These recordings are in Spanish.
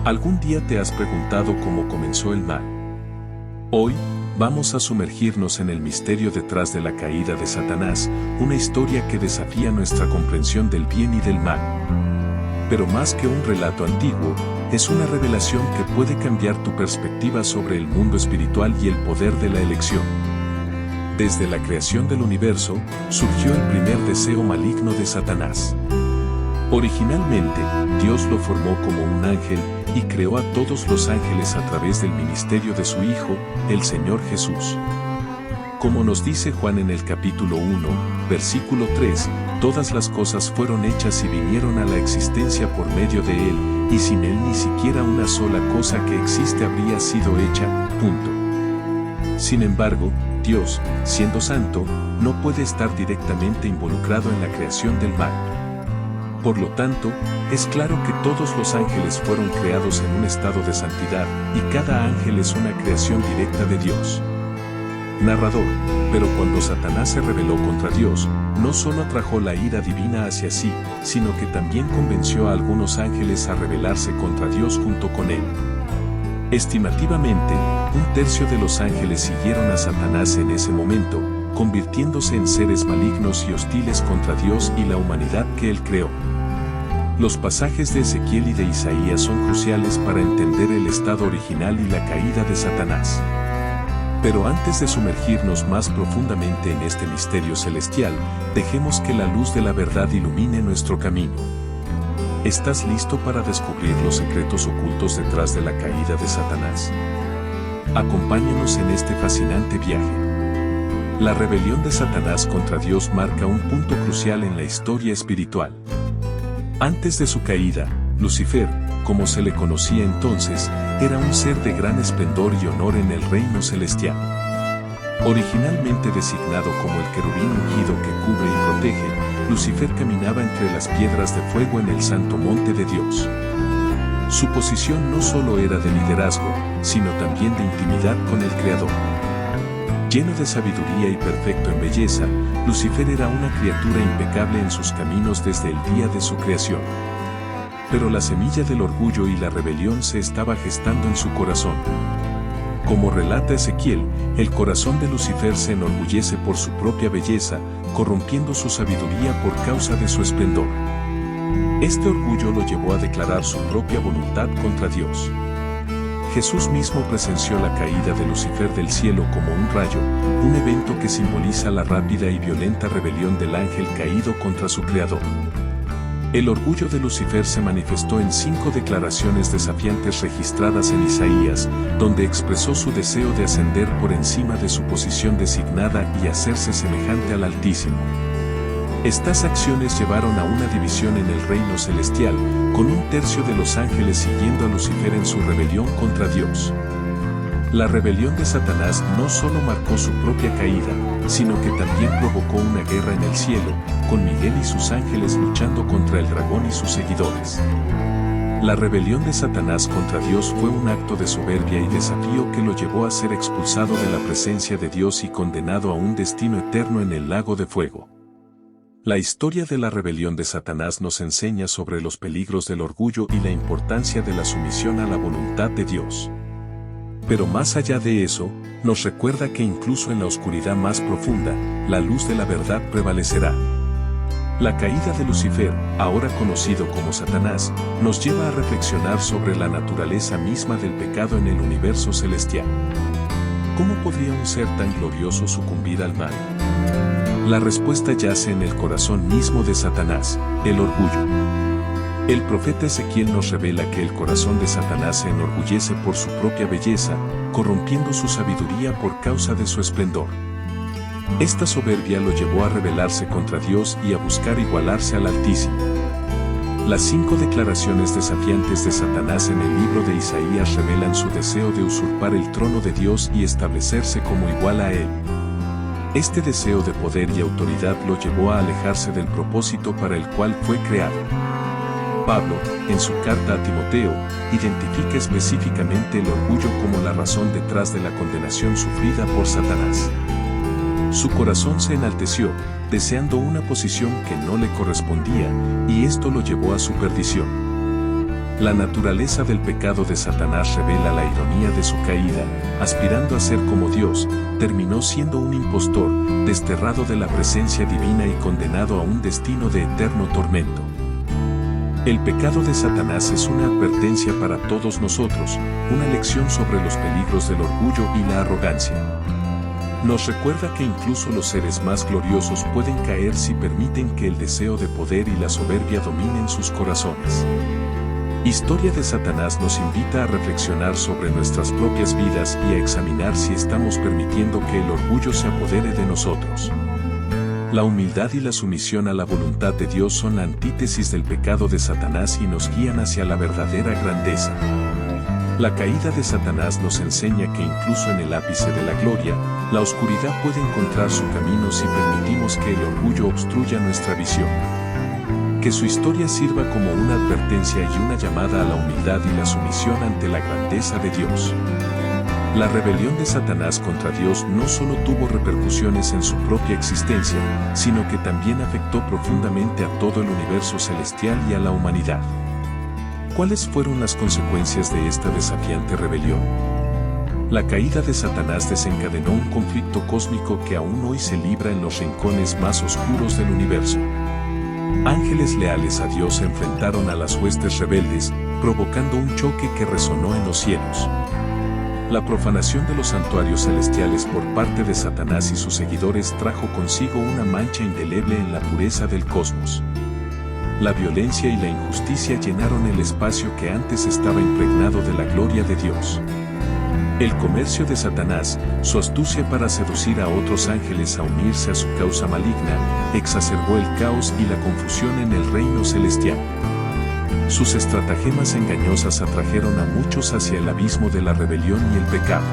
¿Algún día te has preguntado cómo comenzó el mal? Hoy, vamos a sumergirnos en el misterio detrás de la caída de Satanás, una historia que desafía nuestra comprensión del bien y del mal. Pero más que un relato antiguo, es una revelación que puede cambiar tu perspectiva sobre el mundo espiritual y el poder de la elección. Desde la creación del universo, surgió el primer deseo maligno de Satanás. Originalmente, Dios lo formó como un ángel y creó a todos los ángeles a través del ministerio de su Hijo, el Señor Jesús. Como nos dice Juan en el capítulo 1, versículo 3, todas las cosas fueron hechas y vinieron a la existencia por medio de Él, y sin Él ni siquiera una sola cosa que existe habría sido hecha, punto. Sin embargo, Dios, siendo santo, no puede estar directamente involucrado en la creación del mal. Por lo tanto, es claro que todos los ángeles fueron creados en un estado de santidad, y cada ángel es una creación directa de Dios. Narrador, pero cuando Satanás se rebeló contra Dios, no solo atrajo la ira divina hacia sí, sino que también convenció a algunos ángeles a rebelarse contra Dios junto con él. Estimativamente, 1/3 de los ángeles siguieron a Satanás en ese momento, convirtiéndose en seres malignos y hostiles contra Dios y la humanidad que Él creó. Los pasajes de Ezequiel y de Isaías son cruciales para entender el estado original y la caída de Satanás. Pero antes de sumergirnos más profundamente en este misterio celestial, dejemos que la luz de la verdad ilumine nuestro camino. ¿Estás listo para descubrir los secretos ocultos detrás de la caída de Satanás? Acompáñanos en este fascinante viaje. La rebelión de Satanás contra Dios marca un punto crucial en la historia espiritual. Antes de su caída, Lucifer, como se le conocía entonces, era un ser de gran esplendor y honor en el reino celestial. Originalmente designado como el querubín ungido que cubre y protege, Lucifer caminaba entre las piedras de fuego en el santo monte de Dios. Su posición no solo era de liderazgo, sino también de intimidad con el Creador. Lleno de sabiduría y perfecto en belleza, Lucifer era una criatura impecable en sus caminos desde el día de su creación. Pero la semilla del orgullo y la rebelión se estaba gestando en su corazón. Como relata Ezequiel, el corazón de Lucifer se enorgullece por su propia belleza, corrompiendo su sabiduría por causa de su esplendor. Este orgullo lo llevó a declarar su propia voluntad contra Dios. Jesús mismo presenció la caída de Lucifer del cielo como un rayo, un evento que simboliza la rápida y violenta rebelión del ángel caído contra su creador. El orgullo de Lucifer se manifestó en 5 declaraciones desafiantes registradas en Isaías, donde expresó su deseo de ascender por encima de su posición designada y hacerse semejante al Altísimo. Estas acciones llevaron a una división en el reino celestial, con 1/3 de los ángeles siguiendo a Lucifer en su rebelión contra Dios. La rebelión de Satanás no solo marcó su propia caída, sino que también provocó una guerra en el cielo, con Miguel y sus ángeles luchando contra el dragón y sus seguidores. La rebelión de Satanás contra Dios fue un acto de soberbia y desafío que lo llevó a ser expulsado de la presencia de Dios y condenado a un destino eterno en el lago de fuego. La historia de la rebelión de Satanás nos enseña sobre los peligros del orgullo y la importancia de la sumisión a la voluntad de Dios. Pero más allá de eso, nos recuerda que incluso en la oscuridad más profunda, la luz de la verdad prevalecerá. La caída de Lucifer, ahora conocido como Satanás, nos lleva a reflexionar sobre la naturaleza misma del pecado en el universo celestial. ¿Cómo podría un ser tan glorioso sucumbir al mal? La respuesta yace en el corazón mismo de Satanás, el orgullo. El profeta Ezequiel nos revela que el corazón de Satanás se enorgullece por su propia belleza, corrompiendo su sabiduría por causa de su esplendor. Esta soberbia lo llevó a rebelarse contra Dios y a buscar igualarse al Altísimo. Las 5 declaraciones desafiantes de Satanás en el libro de Isaías revelan su deseo de usurpar el trono de Dios y establecerse como igual a Él. Este deseo de poder y autoridad lo llevó a alejarse del propósito para el cual fue creado. Pablo, en su carta a Timoteo, identifica específicamente el orgullo como la razón detrás de la condenación sufrida por Satanás. Su corazón se enalteció, deseando una posición que no le correspondía, y esto lo llevó a su perdición. La naturaleza del pecado de Satanás revela la ironía de su caída. Aspirando a ser como Dios, terminó siendo un impostor, desterrado de la presencia divina y condenado a un destino de eterno tormento. El pecado de Satanás es una advertencia para todos nosotros, una lección sobre los peligros del orgullo y la arrogancia. Nos recuerda que incluso los seres más gloriosos pueden caer si permiten que el deseo de poder y la soberbia dominen sus corazones. Historia de Satanás nos invita a reflexionar sobre nuestras propias vidas y a examinar si estamos permitiendo que el orgullo se apodere de nosotros. La humildad y la sumisión a la voluntad de Dios son la antítesis del pecado de Satanás y nos guían hacia la verdadera grandeza. La caída de Satanás nos enseña que incluso en el ápice de la gloria, la oscuridad puede encontrar su camino si permitimos que el orgullo obstruya nuestra visión. Que su historia sirva como una advertencia y una llamada a la humildad y la sumisión ante la grandeza de Dios. La rebelión de Satanás contra Dios no solo tuvo repercusiones en su propia existencia, sino que también afectó profundamente a todo el universo celestial y a la humanidad. ¿Cuáles fueron las consecuencias de esta desafiante rebelión? La caída de Satanás desencadenó un conflicto cósmico que aún hoy se libra en los rincones más oscuros del universo. Ángeles leales a Dios se enfrentaron a las huestes rebeldes, provocando un choque que resonó en los cielos. La profanación de los santuarios celestiales por parte de Satanás y sus seguidores trajo consigo una mancha indeleble en la pureza del cosmos. La violencia y la injusticia llenaron el espacio que antes estaba impregnado de la gloria de Dios. El comercio de Satanás, su astucia para seducir a otros ángeles a unirse a su causa maligna, exacerbó el caos y la confusión en el reino celestial. Sus estratagemas engañosas atrajeron a muchos hacia el abismo de la rebelión y el pecado.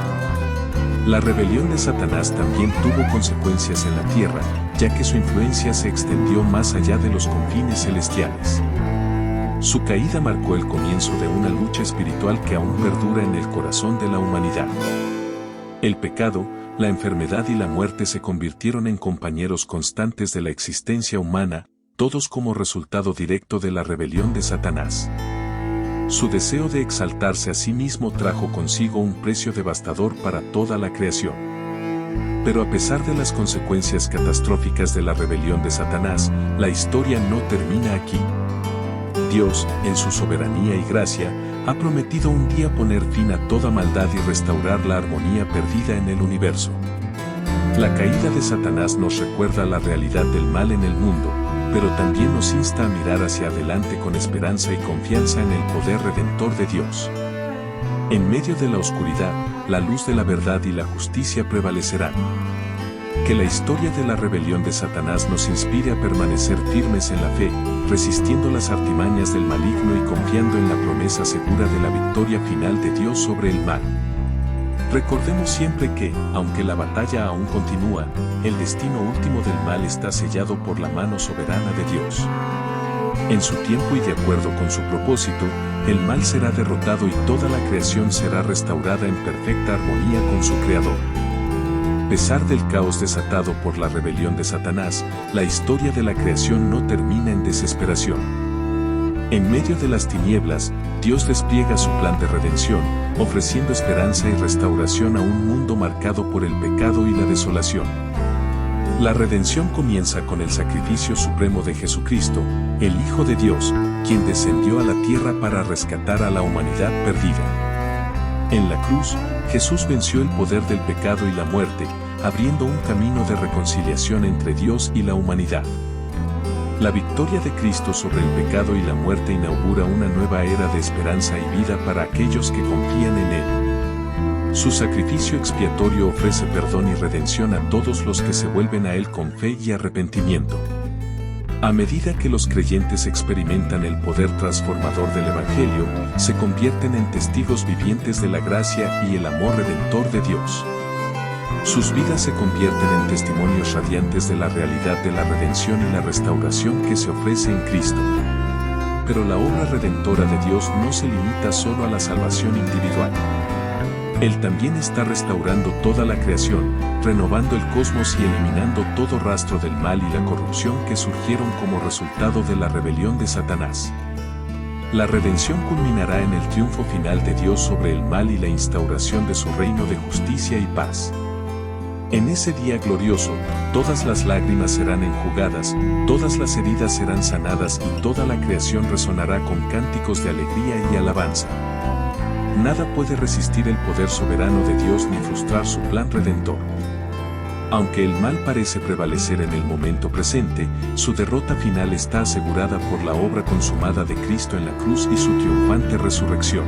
La rebelión de Satanás también tuvo consecuencias en la tierra, ya que su influencia se extendió más allá de los confines celestiales. Su caída marcó el comienzo de una lucha espiritual que aún perdura en el corazón de la humanidad. El pecado, la enfermedad y la muerte se convirtieron en compañeros constantes de la existencia humana, todos como resultado directo de la rebelión de Satanás. Su deseo de exaltarse a sí mismo trajo consigo un precio devastador para toda la creación. Pero a pesar de las consecuencias catastróficas de la rebelión de Satanás, la historia no termina aquí. Dios, en su soberanía y gracia, ha prometido un día poner fin a toda maldad y restaurar la armonía perdida en el universo. La caída de Satanás nos recuerda la realidad del mal en el mundo, pero también nos insta a mirar hacia adelante con esperanza y confianza en el poder redentor de Dios. En medio de la oscuridad, la luz de la verdad y la justicia prevalecerán. Que la historia de la rebelión de Satanás nos inspire a permanecer firmes en la fe, resistiendo las artimañas del maligno y confiando en la promesa segura de la victoria final de Dios sobre el mal. Recordemos siempre que, aunque la batalla aún continúa, el destino último del mal está sellado por la mano soberana de Dios. En su tiempo y de acuerdo con su propósito, el mal será derrotado y toda la creación será restaurada en perfecta armonía con su Creador. A pesar del caos desatado por la rebelión de Satanás, la historia de la creación no termina en desesperación. En medio de las tinieblas, Dios despliega su plan de redención, ofreciendo esperanza y restauración a un mundo marcado por el pecado y la desolación. La redención comienza con el sacrificio supremo de Jesucristo, el Hijo de Dios, quien descendió a la tierra para rescatar a la humanidad perdida. En la cruz, Jesús venció el poder del pecado y la muerte, abriendo un camino de reconciliación entre Dios y la humanidad. La victoria de Cristo sobre el pecado y la muerte inaugura una nueva era de esperanza y vida para aquellos que confían en Él. Su sacrificio expiatorio ofrece perdón y redención a todos los que se vuelven a Él con fe y arrepentimiento. A medida que los creyentes experimentan el poder transformador del Evangelio, se convierten en testigos vivientes de la gracia y el amor redentor de Dios. Sus vidas se convierten en testimonios radiantes de la realidad de la redención y la restauración que se ofrece en Cristo. Pero la obra redentora de Dios no se limita solo a la salvación individual. Él también está restaurando toda la creación, renovando el cosmos y eliminando todo rastro del mal y la corrupción que surgieron como resultado de la rebelión de Satanás. La redención culminará en el triunfo final de Dios sobre el mal y la instauración de su reino de justicia y paz. En ese día glorioso, todas las lágrimas serán enjugadas, todas las heridas serán sanadas y toda la creación resonará con cánticos de alegría y alabanza. Nada puede resistir el poder soberano de Dios ni frustrar su plan redentor. Aunque el mal parece prevalecer en el momento presente, su derrota final está asegurada por la obra consumada de Cristo en la cruz y su triunfante resurrección.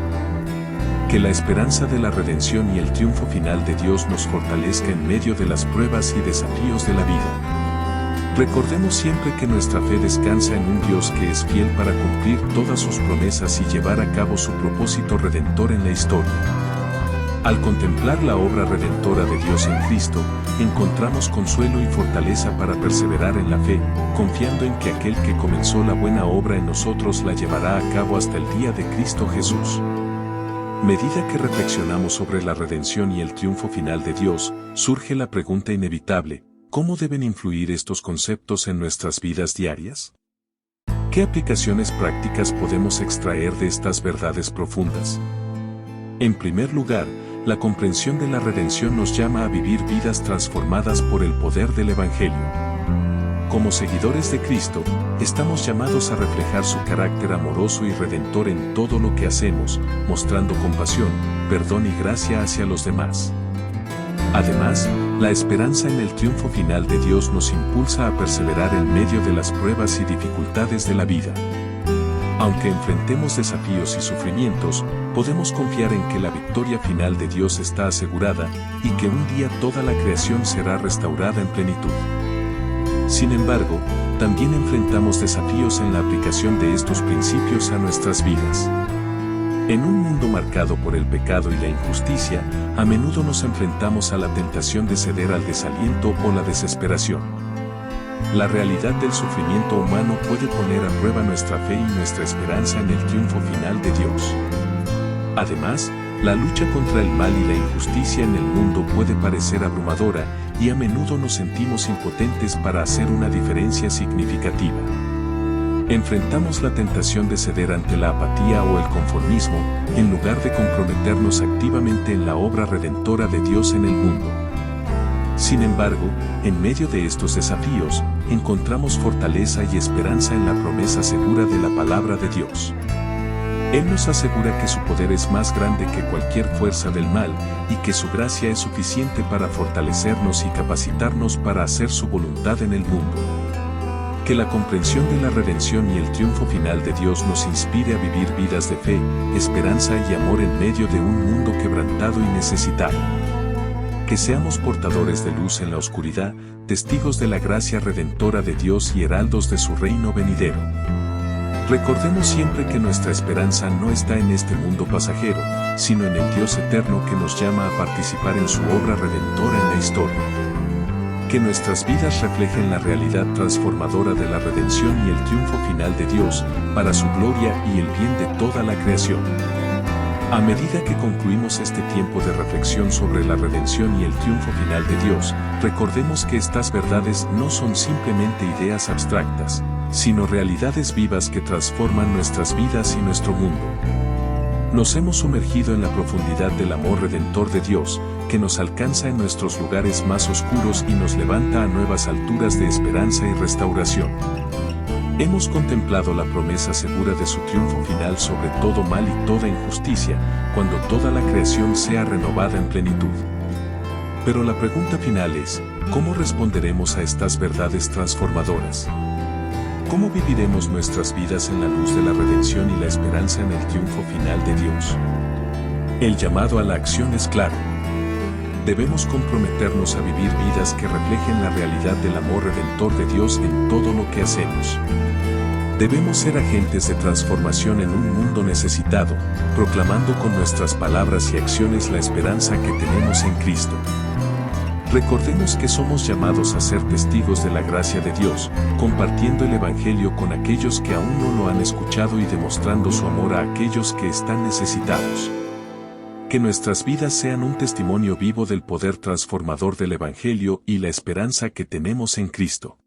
Que la esperanza de la redención y el triunfo final de Dios nos fortalezca en medio de las pruebas y desafíos de la vida. Recordemos siempre que nuestra fe descansa en un Dios que es fiel para cumplir todas sus promesas y llevar a cabo su propósito redentor en la historia. Al contemplar la obra redentora de Dios en Cristo, encontramos consuelo y fortaleza para perseverar en la fe, confiando en que aquel que comenzó la buena obra en nosotros la llevará a cabo hasta el día de Cristo Jesús. Medida que reflexionamos sobre la redención y el triunfo final de Dios, surge la pregunta inevitable: ¿cómo deben influir estos conceptos en nuestras vidas diarias? ¿Qué aplicaciones prácticas podemos extraer de estas verdades profundas? En primer lugar, la comprensión de la redención nos llama a vivir vidas transformadas por el poder del Evangelio. Como seguidores de Cristo, estamos llamados a reflejar su carácter amoroso y redentor en todo lo que hacemos, mostrando compasión, perdón y gracia hacia los demás. Además, la esperanza en el triunfo final de Dios nos impulsa a perseverar en medio de las pruebas y dificultades de la vida. Aunque enfrentemos desafíos y sufrimientos, podemos confiar en que la victoria final de Dios está asegurada y que un día toda la creación será restaurada en plenitud. Sin embargo, también enfrentamos desafíos en la aplicación de estos principios a nuestras vidas. En un mundo marcado por el pecado y la injusticia, a menudo nos enfrentamos a la tentación de ceder al desaliento o la desesperación. La realidad del sufrimiento humano puede poner a prueba nuestra fe y nuestra esperanza en el triunfo final de Dios. Además, la lucha contra el mal y la injusticia en el mundo puede parecer abrumadora, y a menudo nos sentimos impotentes para hacer una diferencia significativa. Enfrentamos la tentación de ceder ante la apatía o el conformismo, en lugar de comprometernos activamente en la obra redentora de Dios en el mundo. Sin embargo, en medio de estos desafíos, encontramos fortaleza y esperanza en la promesa segura de la palabra de Dios. Él nos asegura que su poder es más grande que cualquier fuerza del mal y que su gracia es suficiente para fortalecernos y capacitarnos para hacer su voluntad en el mundo. Que la comprensión de la redención y el triunfo final de Dios nos inspire a vivir vidas de fe, esperanza y amor en medio de un mundo quebrantado y necesitado. Que seamos portadores de luz en la oscuridad, testigos de la gracia redentora de Dios y heraldos de su reino venidero. Recordemos siempre que nuestra esperanza no está en este mundo pasajero, sino en el Dios eterno que nos llama a participar en su obra redentora en la historia. Que nuestras vidas reflejen la realidad transformadora de la redención y el triunfo final de Dios, para su gloria y el bien de toda la creación. A medida que concluimos este tiempo de reflexión sobre la redención y el triunfo final de Dios, recordemos que estas verdades no son simplemente ideas abstractas, sino realidades vivas que transforman nuestras vidas y nuestro mundo. Nos hemos sumergido en la profundidad del amor redentor de Dios, que nos alcanza en nuestros lugares más oscuros y nos levanta a nuevas alturas de esperanza y restauración. Hemos contemplado la promesa segura de su triunfo final sobre todo mal y toda injusticia, cuando toda la creación sea renovada en plenitud. Pero la pregunta final es, ¿cómo responderemos a estas verdades transformadoras? ¿Cómo viviremos nuestras vidas en la luz de la redención y la esperanza en el triunfo final de Dios? El llamado a la acción es claro. Debemos comprometernos a vivir vidas que reflejen la realidad del amor redentor de Dios en todo lo que hacemos. Debemos ser agentes de transformación en un mundo necesitado, proclamando con nuestras palabras y acciones la esperanza que tenemos en Cristo. Recordemos que somos llamados a ser testigos de la gracia de Dios, compartiendo el Evangelio con aquellos que aún no lo han escuchado y demostrando su amor a aquellos que están necesitados. Que nuestras vidas sean un testimonio vivo del poder transformador del Evangelio y la esperanza que tenemos en Cristo.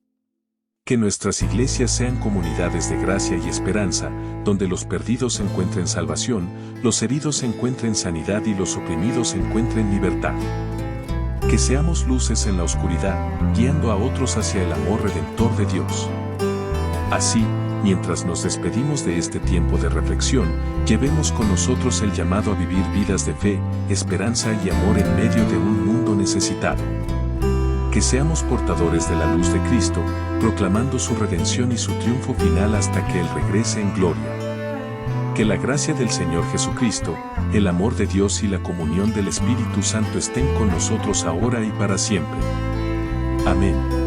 Que nuestras iglesias sean comunidades de gracia y esperanza, donde los perdidos encuentren salvación, los heridos encuentren sanidad y los oprimidos encuentren libertad. Que seamos luces en la oscuridad, guiando a otros hacia el amor redentor de Dios. Así, mientras nos despedimos de este tiempo de reflexión, llevemos con nosotros el llamado a vivir vidas de fe, esperanza y amor en medio de un mundo necesitado. Que seamos portadores de la luz de Cristo, proclamando su redención y su triunfo final hasta que Él regrese en gloria. Que la gracia del Señor Jesucristo, el amor de Dios y la comunión del Espíritu Santo estén con nosotros ahora y para siempre. Amén.